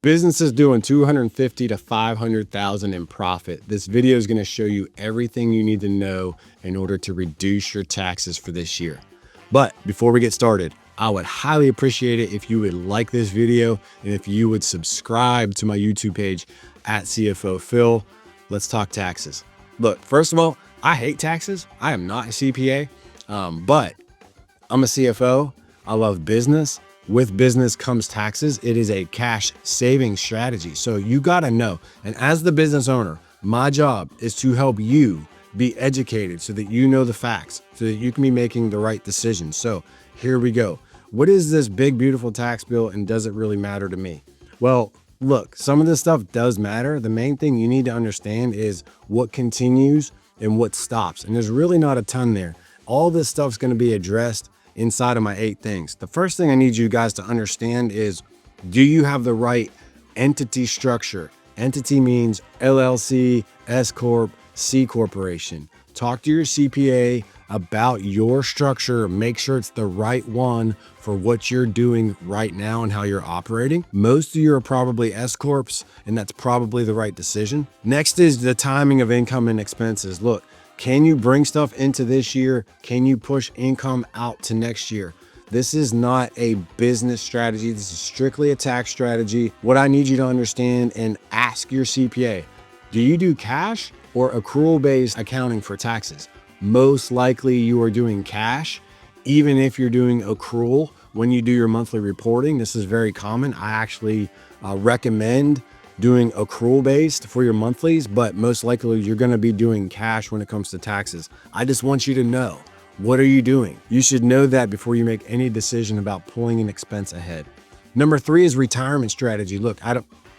Businesses doing 250 to 500,000 in profit. This video is going to show you everything you need to know in order to reduce your taxes for this year. But before we get started, I would highly appreciate it if you would like this video and if you would subscribe to my YouTube page at CFO Phil. Let's talk taxes. Look, first of all, I hate taxes. I am not a CPA, but I'm a CFO. I love business. With business comes taxes. It is a cash saving strategy. So you got to know. And as the business owner, my job is to help you be educated so that you know the facts, so that you can be making the right decisions. So here we go. What is this big, beautiful tax bill, and does it really matter to me? Well, look, some of this stuff does matter. The main thing you need to understand is what continues and what stops. And there's really not a ton there. All this stuff's going to be addressed inside of my 8 things. The first thing I need you guys to understand is, do you have the right entity structure? Entity means LLC, S Corp, C Corporation. Talk to your CPA about your structure. Make sure it's the right one for what you're doing right now and how you're operating. Most of you are probably S Corps, and that's probably the right decision. Next is the timing of income and expenses. Look, can you bring stuff into this year? Can you push income out to next year? This is not a business strategy. This is strictly a tax strategy. What I need you to understand and ask your CPA, do you do cash or accrual-based accounting for taxes? Most likely you are doing cash. Even if you're doing accrual when you do your monthly reporting, this is very common. I actually recommend doing accrual based for your monthlies, but most likely you're going to be doing cash when it comes to taxes. I just want you to know, what are you doing? You should know that before you make any decision about pulling an expense ahead. Number 3 is retirement strategy. Look,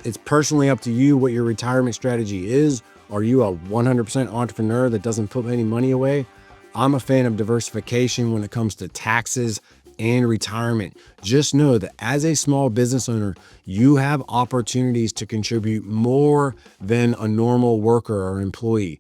it's personally up to you what your retirement strategy is. Are you a 100% entrepreneur that doesn't put any money away? I'm a fan of diversification when it comes to taxes and retirement. Just know that as a small business owner, you have opportunities to contribute more than a normal worker or employee.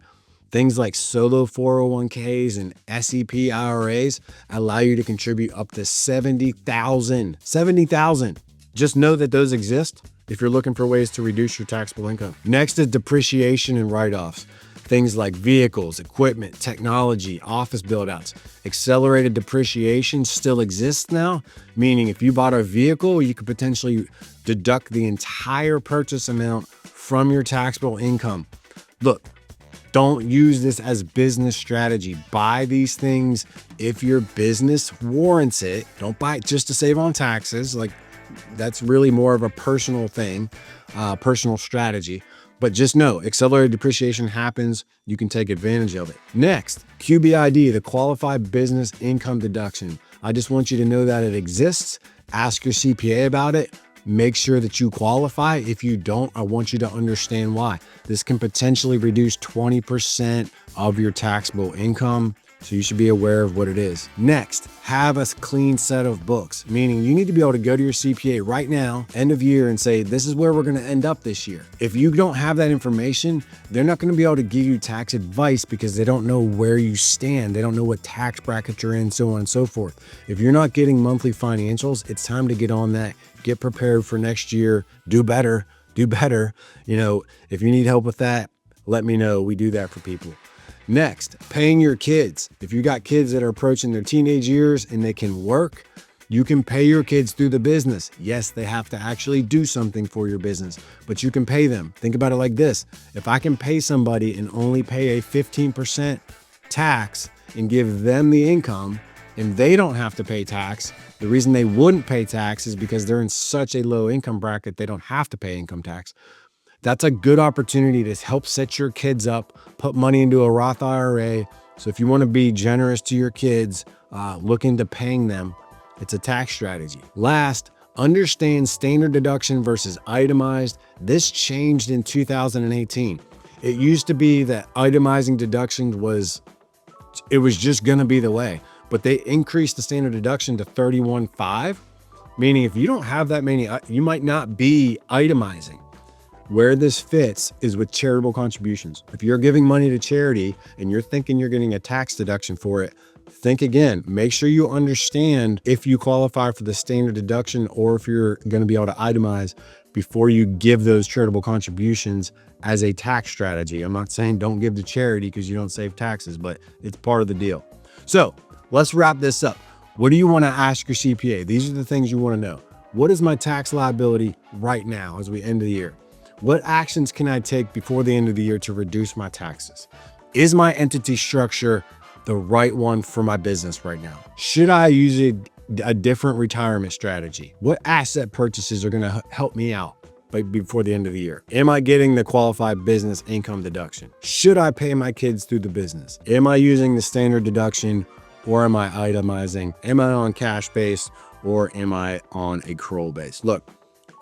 Things like solo 401ks and SEP IRAs allow you to contribute up to $70,000. Just know that those exist if you're looking for ways to reduce your taxable income. Next is depreciation and write-offs. Things like vehicles, equipment, technology, office build-outs. Accelerated depreciation still exists now, meaning if you bought a vehicle, you could potentially deduct the entire purchase amount from your taxable income. Look, don't use this as business strategy. Buy these things if your business warrants it. Don't buy it just to save on taxes. Like, that's really more of a personal thing, personal strategy. But just know, accelerated depreciation happens. You can take advantage of it. Next, QBID, the Qualified Business Income Deduction. I just want you to know that it exists. Ask your CPA about it. Make sure that you qualify. If you don't, I want you to understand why. This can potentially reduce 20% of your taxable income. So you should be aware of what it is. Next, have a clean set of books, meaning you need to be able to go to your CPA right now, end of year, and say, this is where we're going to end up this year. If you don't have that information, they're not going to be able to give you tax advice because they don't know where you stand. They don't know what tax bracket you're in, so on and so forth. If you're not getting monthly financials, it's time to get on that. Get prepared for next year. Do better. Do better. You know, if you need help with that, let me know. We do that for people. Next, paying your kids. If you got kids that are approaching their teenage years and they can work, you can pay your kids through the business. Yes, they have to actually do something for your business, but you can pay them. Think about it like this. If I can pay somebody and only pay a 15% tax and give them the income and they don't have to pay tax, the reason they wouldn't pay tax is because they're in such a low income bracket, they don't have to pay income tax. That's a good opportunity to help set your kids up, put money into a Roth IRA. So if you want to be generous to your kids, look into paying them. It's a tax strategy. Last, understand standard deduction versus itemized. This changed in 2018. It used to be that itemizing deductions was just going to be the way, but they increased the standard deduction to 31.5, meaning if you don't have that many, you might not be itemizing. Where this fits is with charitable contributions. If you're giving money to charity and you're thinking you're getting a tax deduction for it, think again. Make sure you understand if you qualify for the standard deduction or if you're going to be able to itemize, before you give those charitable contributions as a tax strategy. I'm not saying don't give to charity because you don't save taxes, but it's part of the deal. So let's wrap this up. What do you want to ask your CPA? These are the things you want to know. What is my tax liability right now as we end the year? What actions can I take before the end of the year to reduce my taxes? Is my entity structure the right one for my business right now? Should I use a different retirement strategy? What asset purchases are going to help me out before the end of the year? Am I getting the qualified business income deduction? Should I pay my kids through the business? Am I using the standard deduction or am I itemizing? Am I on cash base or am I on accrual base? Look,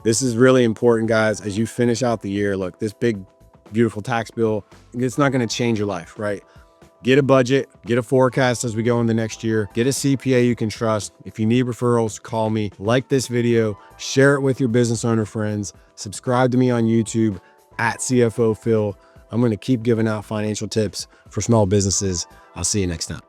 this is really important, guys. As you finish out the year, look, this big, beautiful tax bill, it's not going to change your life, right? Get a budget, get a forecast as we go in the next year, get a CPA you can trust. If you need referrals, call me. Like this video, share it with your business owner friends, subscribe to me on YouTube at CFO Phil. I'm going to keep giving out financial tips for small businesses. I'll see you next time.